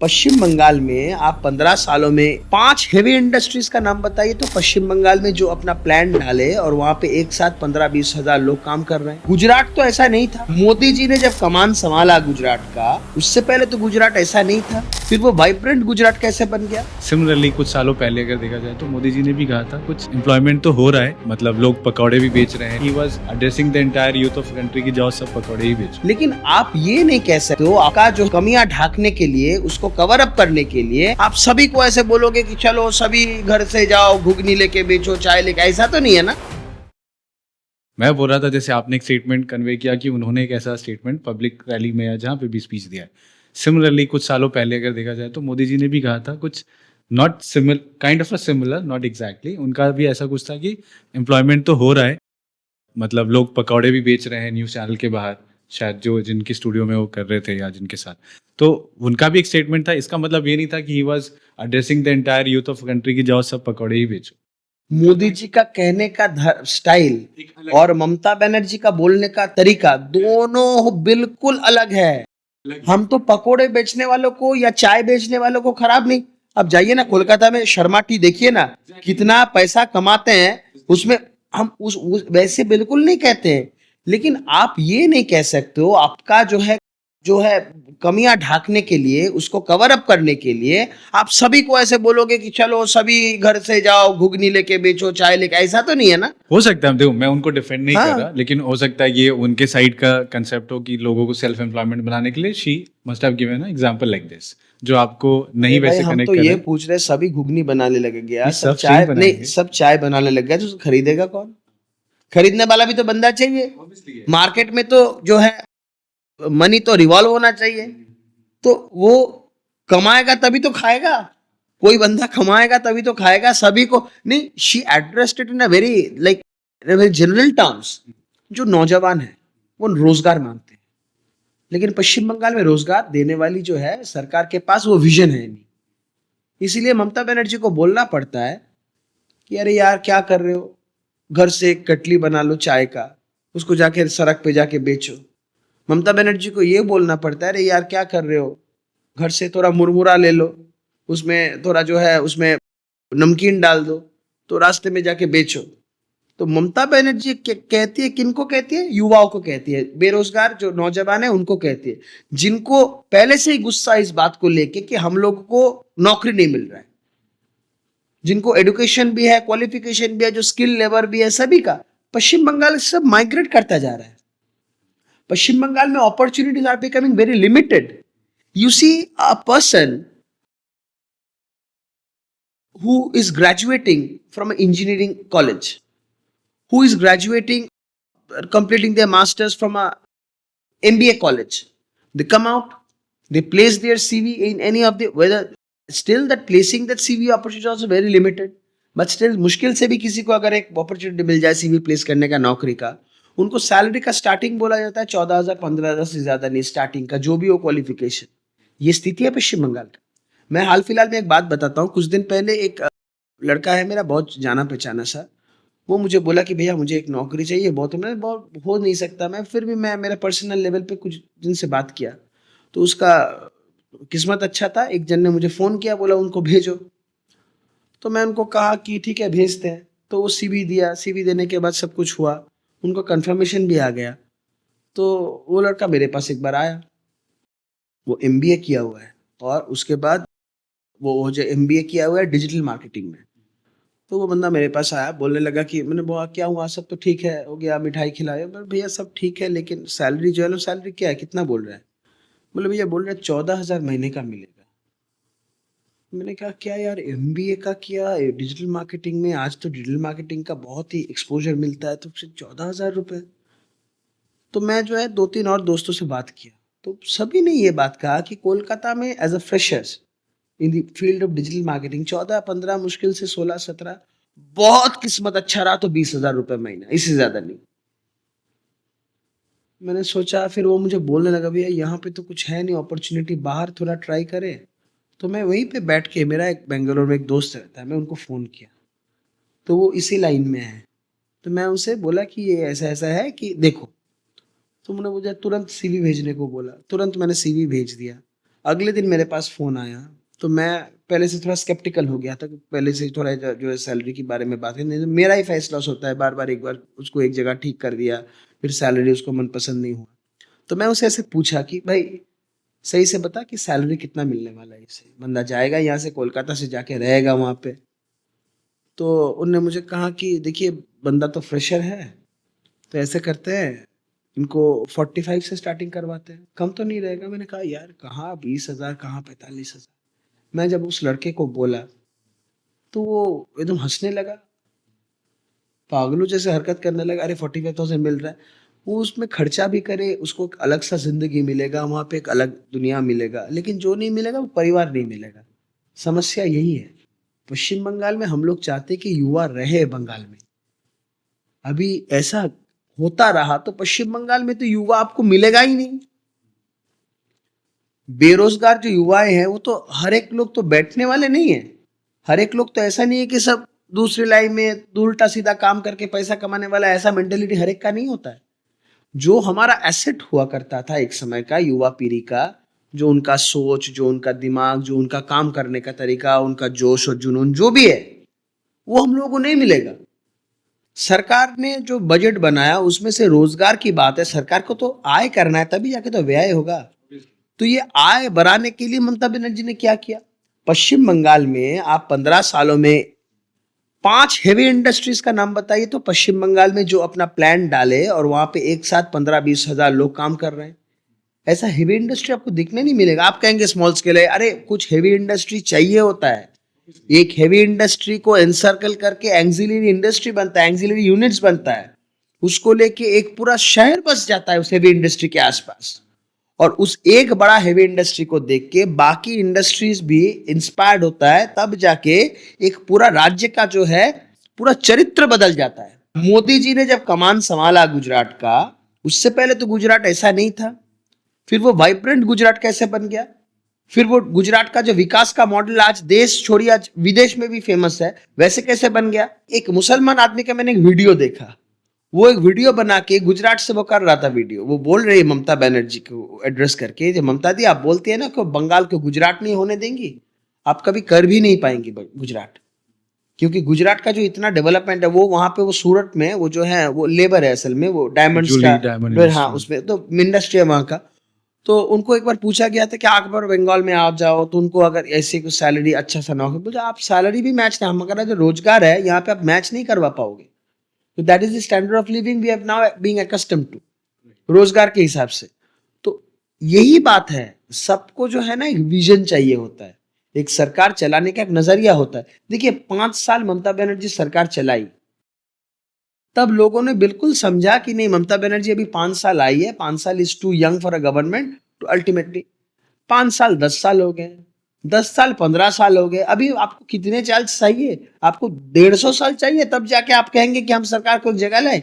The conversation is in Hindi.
पश्चिम बंगाल में आप 15 सालों में 5 हेवी इंडस्ट्रीज का नाम बताइए तो पश्चिम बंगाल में जो अपना प्लान डाले और वहाँ पे एक साथ 15-20 हजार लोग काम कर रहे हैं। गुजरात तो ऐसा नहीं था। मोदी जी ने जब कमान संभाला गुजरात का, उससे पहले तो गुजरात ऐसा नहीं था। फिर वो वाइब्रेंट गुजरात कैसे बन गया? सिमिलरली कुछ सालों पहले अगर देखा जाए तो मोदी जी ने भी कहा था कुछ एम्प्लॉयमेंट तो हो रहा है, मतलब लोग पकौड़े भी बेच रहे हैं। He was addressing the entire youth of country की जाओ सब पकौड़े ही बेचो। लेकिन आप ये नहीं कह सकते हो आपका जो कमियां ढांकने के लिए, उसको कवर अप करने के लिए आप सभी को ऐसे बोलोगे कि चलो सभी घर से जाओ, घुगनी लेके बेचो, चाय लेके। ऐसा तो नहीं है ना। मैं बोल रहा था जैसे आपने एक स्टेटमेंट कन्वे किया कि उन्होंने एक ऐसा स्टेटमेंट पब्लिक रैली में या जहाँ पे भी स्पीच दिया है। सिमिलरली कुछ सालों पहले अगर देखा जाए तो मोदी जी ने भी कहा था कुछ not similar, kind of a similar, not exactly, उनका भी ऐसा कुछ था कि एम्प्लॉयमेंट तो हो रहा है, मतलब लोग पकौड़े भी बेच रहे हैं न्यूज़ चैनल के बाहर, शायद जो जिनके स्टूडियो में वो कर रहे थे या जिनके साथ। तो उनका भी एक स्टेटमेंट था। इसका मतलब ये नहीं था कि he was addressing the entire youth of country की जाओ सब पकौड़े ही बेचो। मोदी जी का कहने का स्टाइल और ममता बनर्जी का बोलने का तरीका दोनों बिल्कुल अलग है। हम तो पकोड़े बेचने वालों को या चाय बेचने वालों को खराब नहीं। अब जाइए ना कोलकाता में शर्मा टी देखिए ना, कितना पैसा कमाते हैं उसमें। हम वैसे बिल्कुल नहीं कहते हैं। लेकिन आप ये नहीं कह सकते हो आपका जो है कमियां ढांकने के लिए, उसको कवर अप करने के लिए आप सभी को ऐसे बोलोगे कि चलो सभी घर से जाओ, घुगनी लेके बेचो, चाय लेके। ऐसा तो नहीं है ना। हो सकता है, देखो मैं उनको डिफेंड नहीं कर रहा, हाँ। लेकिन हो सकता है ये उनके साइड का कंसेप्ट हो कि लोगों को सेल्फ एम्प्लॉयमेंट बनाने के लिए she must have given a example like this, जो आपको नहीं भाई वैसे हम कनेक्ट तो कर ये रहे। पूछ रहे, सभी घुगनी बनाने लगे गया, ये सब सब चाय चीज नहीं, बनाएंगे सब चाय बनाने लग गया, तो खरीदेगा कौन? खरीदने वाला भी तो बंदा चाहिए। मार्केट में तो जो है मनी तो रिवॉल्व होना चाहिए। तो वो कमाएगा तभी तो खाएगा। कोई बंदा कमाएगा तभी तो खाएगा। सभी को नहीं, she addressed it in a very like very general terms. जो नौजवान है वो रोजगार मांगते हैं, लेकिन पश्चिम बंगाल में रोजगार देने वाली जो है सरकार के पास वो विजन है नहीं। इसीलिए ममता बनर्जी को बोलना पड़ता है कि अरे यार क्या कर रहे हो, घर से एक कटली बना लो चाय का, उसको जाके सड़क पे जाके बेचो। ममता बनर्जी को ये बोलना पड़ता है अरे यार क्या कर रहे हो, घर से थोड़ा मुरमुरा ले लो, उसमें थोड़ा जो है उसमें नमकीन डाल दो, तो रास्ते में जाके बेचो। तो ममता बनर्जी कहती है, किनको कहती है? युवाओं को कहती है, बेरोजगार जो नौजवान है उनको कहती है, जिनको पहले से ही गुस्सा इस बात को लेके कि हम लोगों को नौकरी नहीं मिल रहा है, जिनको एजुकेशन भी है, क्वालिफिकेशन भी है, जो स्किल लेबर भी है, सभी का पश्चिम बंगाल सब माइग्रेट करता जा रहा है। पश्चिम बंगाल में opportunities are becoming very limited. You see a person who is graduating from an engineering college, who is graduating, completing their masters from a MBA college. They come out, they place their CV in any of the, whether still that placing that CV opportunity is also very limited. But still मुश्किल से भी किसी को अगर एक अपॉर्चुनिटी मिल जाए सीवी प्लेस करने का, नौकरी का, उनको सैलरी का स्टार्टिंग बोला जाता है 14,000 15,000 से ज्यादा नहीं स्टार्टिंग का, जो भी हो क्वालिफिकेशन। ये स्थिति है पश्चिम बंगाल का। मैं हाल फिलहाल में एक बात बताता हूँ। कुछ दिन पहले एक लड़का है मेरा, बहुत जाना पहचाना सा, वो मुझे बोला कि भैया मुझे एक नौकरी चाहिए, बहुत मैं बहुत हो नहीं सकता मैं, फिर भी मैं मेरा पर्सनल लेवल पे कुछ दिन से बात किया, तो उसका किस्मत अच्छा था। एक जन ने मुझे फ़ोन किया, बोला उनको भेजो। तो मैं उनको कहा कि ठीक है भेजते हैं। तो वो सीवी दिया, सीवी देने के बाद सब कुछ हुआ, उनको कंफर्मेशन भी आ गया। तो वो लड़का मेरे पास एक बार आया, वो एमबीए किया हुआ है, और उसके बाद वो जो एमबीए किया हुआ है डिजिटल मार्केटिंग में। तो वो बंदा मेरे पास आया, बोलने लगा कि, मैंने बोला क्या हुआ, सब तो ठीक है, हो गया, मिठाई खिलाए। बोले भैया सब ठीक है, लेकिन सैलरी जो है ना, सैलरी क्या है, कितना बोल रहा है? बोले भैया बोल रहे 14,000 महीने का मिलेगा। मैंने कहा क्या यार, एमबीए का किया डिजिटल मार्केटिंग में, आज तो डिजिटल मार्केटिंग का बहुत ही एक्सपोजर मिलता है, तो फिर 14,000 रुपये। तो मैं जो है 2-3 और दोस्तों से बात किया, तो सभी ने ये बात कहा कि कोलकाता में as a freshers in the field of digital marketing 14-15, मुश्किल से 16-17, बहुत किस्मत अच्छा रहा तो 20,000 रुपये महीना, इससे ज्यादा नहीं। मैंने सोचा, फिर वो मुझे बोलने लगा भैया यहाँ पे तो कुछ है नहीं अपॉर्चुनिटी, बाहर थोड़ा ट्राई करें। तो मैं वहीं पे बैठ के, मेरा एक बेंगलोर में एक दोस्त रहता है, मैं उनको फ़ोन किया, तो वो इसी लाइन में है। तो मैं उनसे बोला कि ये ऐसा ऐसा है कि देखो। तो उन्होंने मुझे तुरंत सीवी भेजने को बोला, तुरंत मैंने सीवी भेज दिया। अगले दिन मेरे पास फोन आया, तो मैं पहले से थोड़ा स्केप्टिकल हो गया था, पहले से थोड़ा जो है सैलरी के बारे में बात करनी, मेरा ही फैसला होता है, बार बार एक बार उसको एक जगह ठीक कर दिया, फिर सैलरी उसको मनपसंद नहीं हुआ, तो मैं उसे ऐसे पूछा कि भाई सही से बता कि सैलरी कितना मिलने वाला है, इसे बंदा जाएगा यहाँ से, कोलकाता से जाके रहेगा वहाँ पे। तो उनने मुझे कहा कि देखिए बंदा तो फ्रेशर है, तो ऐसे करते हैं इनको 45 से स्टार्टिंग करवाते हैं, कम तो नहीं रहेगा। मैंने कहा यार कहाँ 20,000, कहाँ 45,000। मैं जब उस लड़के को बोला तो वो एकदम हंसने लगा, पागलों जैसे हरकत करने लगा। अरे 45,000 मिल रहा है, वो उसमें खर्चा भी करे, उसको एक अलग सा जिंदगी मिलेगा, वहाँ पे एक अलग दुनिया मिलेगा, लेकिन जो नहीं मिलेगा वो परिवार नहीं मिलेगा। समस्या यही है। पश्चिम बंगाल में हम लोग चाहते हैं कि युवा रहे बंगाल में, अभी ऐसा होता रहा तो पश्चिम बंगाल में तो युवा आपको मिलेगा ही नहीं। बेरोजगार जो युवाएं हैं वो तो हर एक लोग तो बैठने वाले नहीं है, हर एक लोग तो ऐसा नहीं है कि सब दूसरी लाइन में उल्टा सीधा काम करके पैसा कमाने वाला, ऐसा मेंटेलिटी हर एक का नहीं होता है। जो हमारा एसेट हुआ करता था एक समय का युवा पीढ़ी का, जो उनका सोच, जो उनका दिमाग, जो उनका काम करने का तरीका, उनका जोश और जुनून जो भी है, वो हम लोगों को नहीं मिलेगा। सरकार ने जो बजट बनाया उसमें से रोजगार की बात है, सरकार को तो आय करना है, तभी जाके तो व्यय होगा। तो ये आय बढ़ाने के लिए ममता बनर्जी ने क्या किया? पश्चिम बंगाल में आप 15 सालों में 5 हेवी इंडस्ट्रीज का नाम बताइए तो पश्चिम बंगाल में जो अपना प्लान डाले और वहां पे एक साथ 15-20 हजार लोग काम कर रहे हैं। ऐसा हेवी इंडस्ट्री आपको दिखने नहीं मिलेगा। आप कहेंगे स्मॉल स्केल है, अरे कुछ हेवी इंडस्ट्री चाहिए होता है। एक हेवी इंडस्ट्री को एनसर्कल करके एक्सिलरी इंडस्ट्री बनता है, एक्सिलरी यूनिट्स बनता है, उसको लेके एक पूरा शहर बस जाता है उस हेवी इंडस्ट्री के आसपास। और उस एक बड़ा हेवी इंडस्ट्री को देख के बाकी इंडस्ट्रीज भी इंस्पायर्ड होता है, तब जाके एक पूरा राज्य का जो है पूरा चरित्र बदल जाता है। मोदी जी ने जब कमान संभाला गुजरात का, उससे पहले तो गुजरात ऐसा नहीं था। फिर वो वाइब्रेंट गुजरात कैसे बन गया? फिर वो गुजरात का जो विकास का मॉडल आज देश छोड़िए आज विदेश में भी फेमस है, वैसे कैसे बन गया? एक मुसलमान आदमी का मैंने एक वीडियो देखा, वो एक वीडियो बना के गुजरात से वो कर रहा था वीडियो, वो बोल रही है ममता बनर्जी को एड्रेस करके, जो ममता दी आप बोलती है ना कि बंगाल को गुजरात नहीं होने देंगी, आप कभी कर भी नहीं पाएंगी गुजरात, क्योंकि गुजरात का जो इतना डेवलपमेंट है वो वहां पे वो सूरत में वो जो है वो लेबर है असल में, वो डायमंड्स Jewelry, का diamond हाँ industry। उसमें तो इंडस्ट्री है वहां का। तो उनको एक बार पूछा गया था कि अकबर बंगाल में आप जाओ तो उनको अगर ऐसी कुछ सैलरी अच्छा सा ना हो, बोले आप सैलरी भी मैच नहीं, हम अगर जो रोजगार है यहाँ पे आप मैच नहीं करवा पाओगे। तो that is the standard of living we have now being accustomed to, रोजगार के हिसाब से। तो यही बात है, सबको जो है ना एक विजन चाहिए होता है, एक सरकार चलाने का एक नजरिया होता है। देखिए 5 साल ममता बनर्जी सरकार चलाई, तब लोगों ने बिल्कुल समझा कि नहीं ममता बनर्जी अभी 5 साल आई है, 5 साल is too young for a government to ultimately. 5 साल 10 साल हो गए, 10 साल 15 साल हो गए, अभी आपको कितने साल चाहिए? आपको 150 साल चाहिए, तब जाके आप कहेंगे कि हम सरकार को एक जगह लाए।